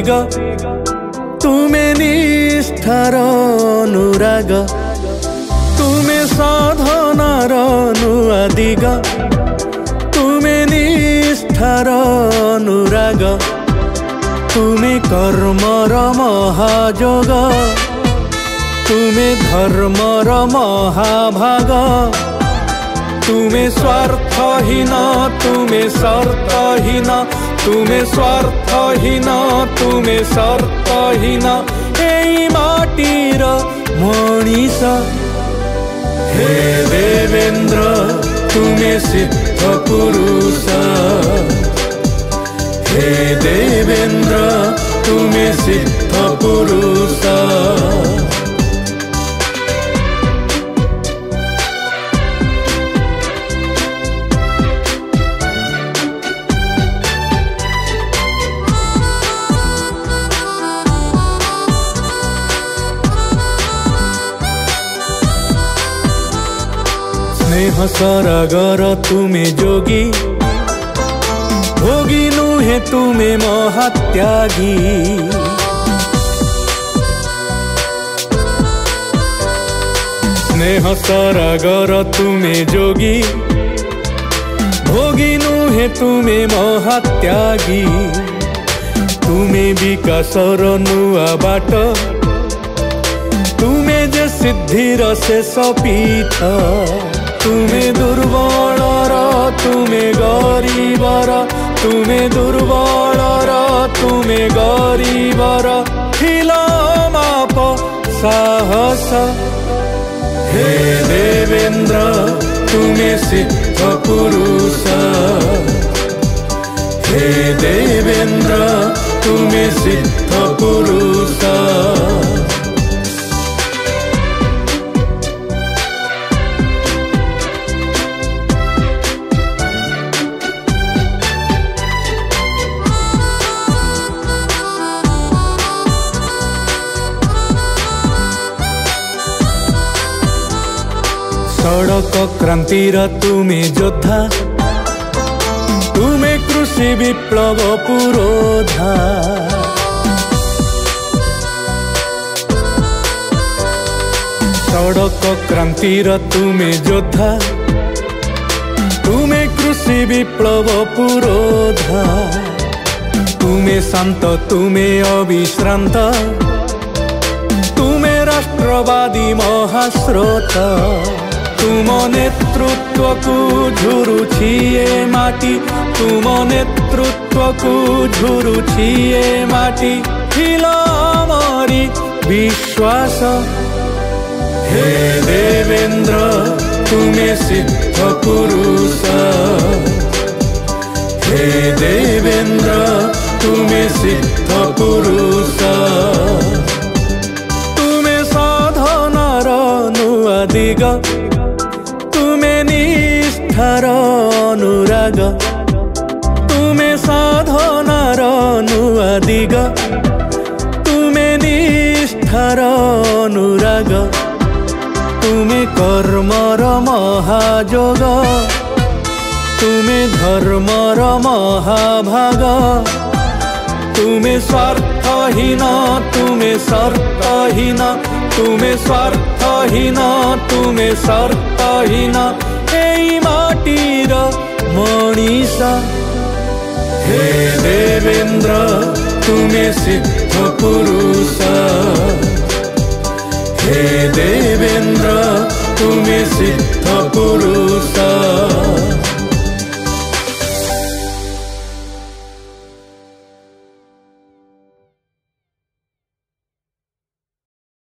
दिग तुमे निष्ठार अनुराग तुमे साधनार नुआ दिग तुमे निष्ठार अनुराग तुमे कर्मर महाजोग तुमे धर्मर महाभाग तुमे स्वार्थहीन तुमे शर्तहीन तुमे स्वार्थहीन तुमे शर्तहीन एई माटीर मनीष हे देवेंद्र तुमे सिद्ध पुरुष हे देवेंद्र तुमे सिद्ध पुरुष स्नेह सरागर तुमे जोगी भोगी नुहे तुमे महात्यागी स्नेह सरागर तुमे जोगी भोगी नुहे तुमे महात्यागी तुमे विकासर नुआ बाट तुमे जे सिद्धिर शेष पीठ तुमे दुर्बलर तुमे गरीबर तुमे दुर्बलर तुमे गरीबर हिला माप साहस हे देवेंद्र तुमे सिद्ध पुरुष हे देवेंद्र तुमे सिद्ध पुरुष सड़क क्रांतिर तुमे योद्धा तुमे कृषि विप्लव पुरोधा सड़क क्रांतिर तुमे योद्धा तुमे कृषि विप्लव पुरोधा तुमे शांत तुमे अविश्रांत तुमे राष्ट्रवादी महास्रोत तुम नेतृत्व को झुरुछि ए माटी तुम नेतृत्व को झुरुछि ए माटी हिला आमारी विश्वास हे देवेंद्र तुमे सिद्ध पुरुष हे देवेंद्र तुमे सिद्ध पुरुष तुमे साधनार नुआ दिग तुमे निष्ठार अनुराग तुमे साधनार नुआ दिग तुमे निष्ठार अनुराग तुमे कर्मर महाजोग तुमे धर्मर महाभाग तुमे स्वार्थहीन तुमे शर्तहीन तुमे स्वार्थहीन तुमे शर्तहीन एई माटीर मनीष हे देवेंद्र तुमे सिद्ध पुरुष